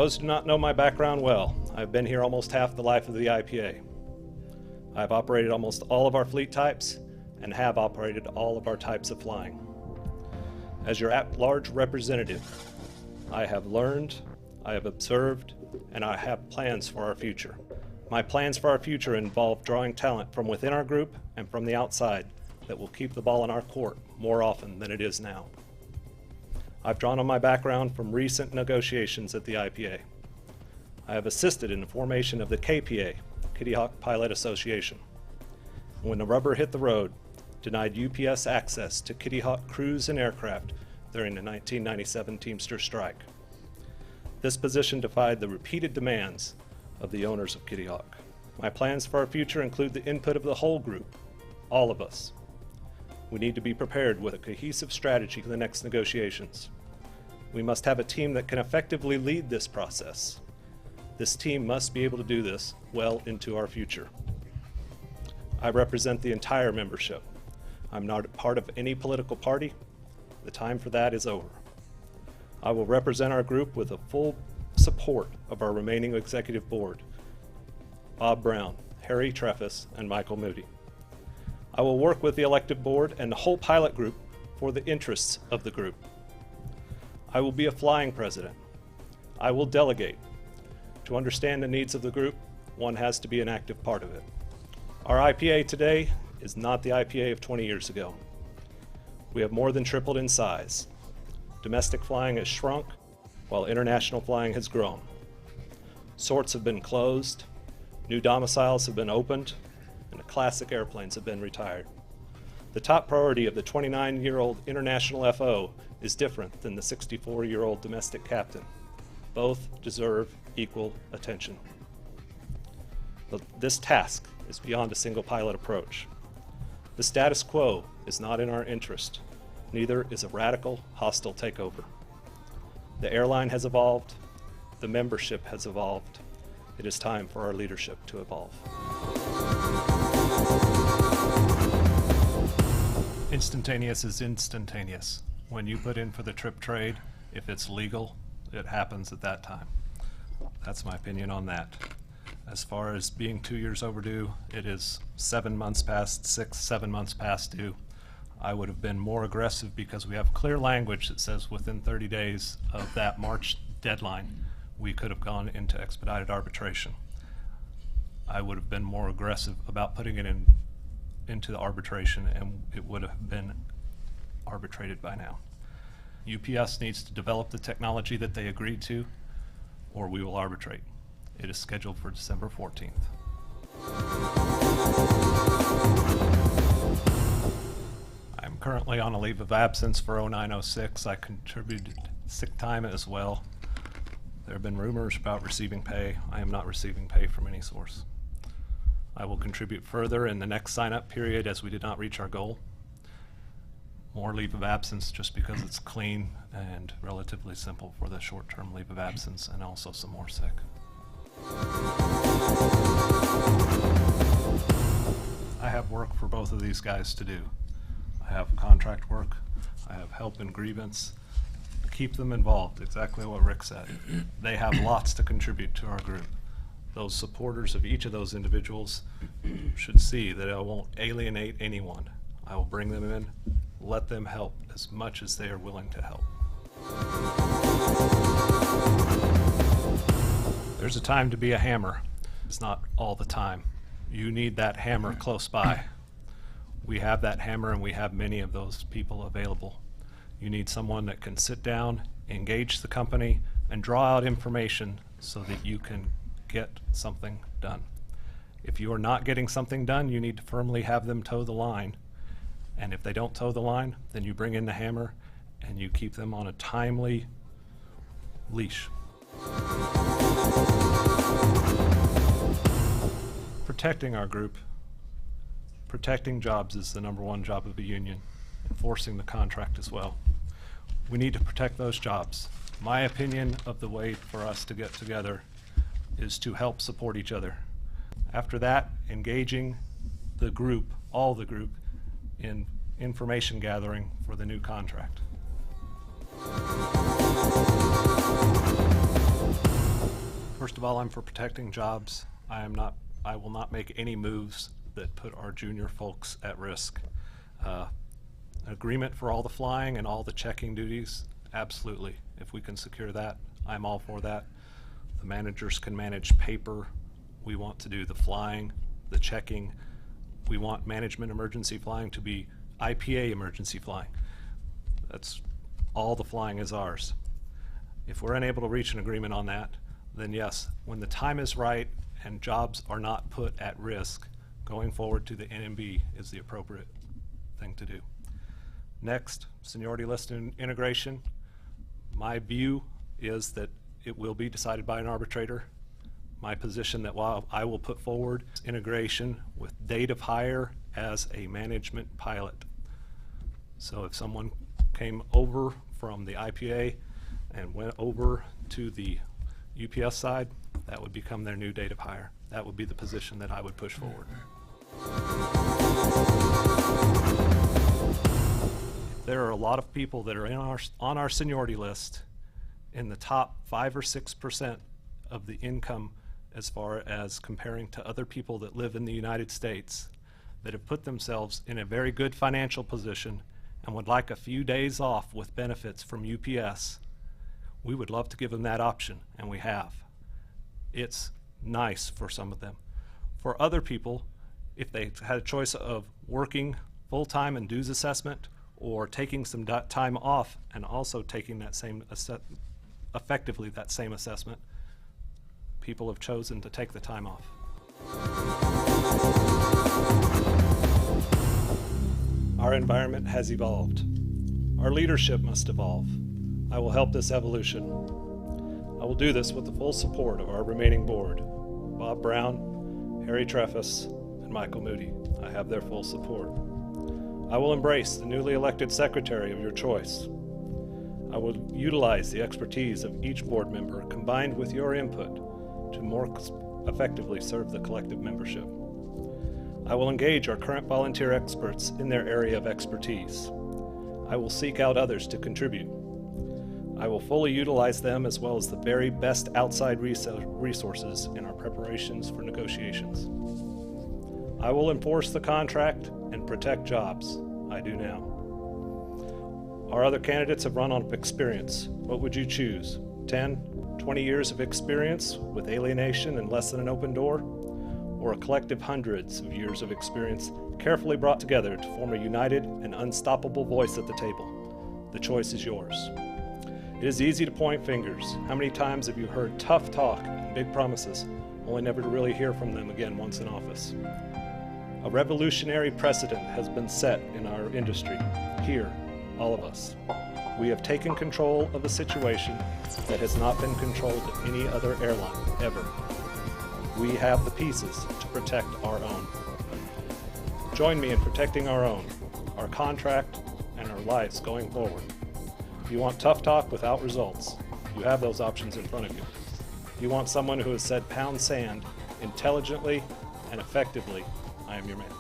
those who do not know my background well, I've been here almost half the life of the IPA. I've operated almost all of our fleet types and have operated all of our types of flying. As your at-large representative, I have learned, I have observed, and I have plans for our future. My plans for our future involve drawing talent from within our group and from the outside that will keep the ball in our court more often than it is now. I've drawn on my background from recent negotiations at the IPA. I have assisted in the formation of the KPA, Kitty Hawk Pilot Association. When the rubber hit the road, denied UPS access to Kitty Hawk crews and aircraft during the 1997 Teamster strike. This position defied the repeated demands of the owners of Kitty Hawk. My plans for our future include the input of the whole group, all of us. We need to be prepared with a cohesive strategy for the next negotiations. We must have a team that can effectively lead this process. This team must be able to do this well into our future. I represent the entire membership. I'm not a part of any political party. The time for that is over. I will represent our group with the full support of our remaining executive board, Bob Brown, Harry Treffus, and Michael Moody. I will work with the elected board and the whole pilot group for the interests of the group. I will be a flying president. I will delegate. To understand the needs of the group, one has to be an active part of it. Our IPA today is not the IPA of 20 years ago. We have more than tripled in size. Domestic flying has shrunk, while international flying has grown. Sorts have been closed, new domiciles have been opened, and the classic airplanes have been retired. The top priority of the 29-year-old international FO is different than the 64-year-old domestic captain. Both deserve equal attention. But this task is beyond a single pilot approach. The status quo is not in our interest. Neither is a radical, hostile takeover. The airline has evolved. The membership has evolved. It is time for our leadership to evolve. Instantaneous is instantaneous. When you put in for the trip trade, if it's legal, it happens at that time. That's my opinion on that. As far as being 2 years overdue, it is 7 months past, 7 months past due. I would have been more aggressive because we have clear language that says within 30 days of that March deadline, we could have gone into expedited arbitration. I would have been more aggressive about putting it into the arbitration, and it would have been arbitrated by now. UPS needs to develop the technology that they agreed to, or we will arbitrate. It is scheduled for December 14th. I'm currently on a leave of absence for 0906. I contributed sick time as well. There have been rumors about receiving pay. I am not receiving pay from any source. I will contribute further in the next sign-up period as we did not reach our goal. More leave of absence just because it's clean and relatively simple for the short-term leave of absence, and also some more sick. I have work for both of these guys to do. I have contract work, I have help in grievance. Keep them involved, exactly what Rick said. They have lots to contribute to our group. Those supporters of each of those individuals should see that I won't alienate anyone. I will bring them in, let them help as much as they are willing to help. There's a time to be a hammer. It's not all the time. You need that hammer close by. We have that hammer, and we have many of those people available. You need someone that can sit down, engage the company, and draw out information so that you can get something done. If you are not getting something done, you need to firmly have them toe the line. And if they don't toe the line, then you bring in the hammer and you keep them on a timely leash. Protecting our group, protecting jobs is the #1 job of a union, enforcing the contract as well. We need to protect those jobs. My opinion of the way for us to get together is to help support each other. After that, engaging the group, all the group, in information gathering for the new contract. First of all, I'm for protecting jobs. I will not make any moves that put our junior folks at risk. Agreement for all the flying and all the checking duties, absolutely. If we can secure that, I'm all for that. The managers can manage paper. We want to do the flying, the checking. We want management emergency flying to be IPA emergency flying. That's all the flying is ours. If we're unable to reach an agreement on that, then yes, when the time is right and jobs are not put at risk, going forward to the NMB is the appropriate thing to do. Next, seniority list integration. My view is that it will be decided by an arbitrator. My position that while I will put forward integration with date of hire as a management pilot. So if someone came over from the IPA and went over to the UPS side, that would become their new date of hire. That would be the position that I would push forward. There are a lot of people that are on our seniority list in the top 5 or 6% of the income as far as comparing to other people that live in the United States that have put themselves in a very good financial position and would like a few days off with benefits from UPS. We would love to give them that option, and we have. It's nice for some of them. For other people, if they had a choice of working full-time and dues assessment or taking some time off and also taking that same effectively that same assessment, people have chosen to take the time off. Our environment has evolved. Our leadership must evolve. I will help this evolution. I will do this with the full support of our remaining board, Bob Brown, Harry Treffus, and Michael Moody. I have their full support. I will embrace the newly elected secretary of your choice. I will utilize the expertise of each board member combined with your input to more effectively serve the collective membership. I will engage our current volunteer experts in their area of expertise. I will seek out others to contribute. I will fully utilize them as well as the very best outside resources in our preparations for negotiations. I will enforce the contract and protect jobs. I do now. Our other candidates have run on experience. What would you choose? 10, 20 years of experience with alienation and less than an open door? Or a collective hundreds of years of experience carefully brought together to form a united and unstoppable voice at the table? The choice is yours. It is easy to point fingers. How many times have you heard tough talk and big promises, only never to really hear from them again once in office? A revolutionary precedent has been set in our industry. Here, all of us. We have taken control of a situation that has not been controlled at any other airline ever. We have the pieces to protect our own. Join me in protecting our own, our contract, and our lives going forward. If you want tough talk without results, you have those options in front of you. If you want someone who has said pound sand intelligently and effectively, I am your man.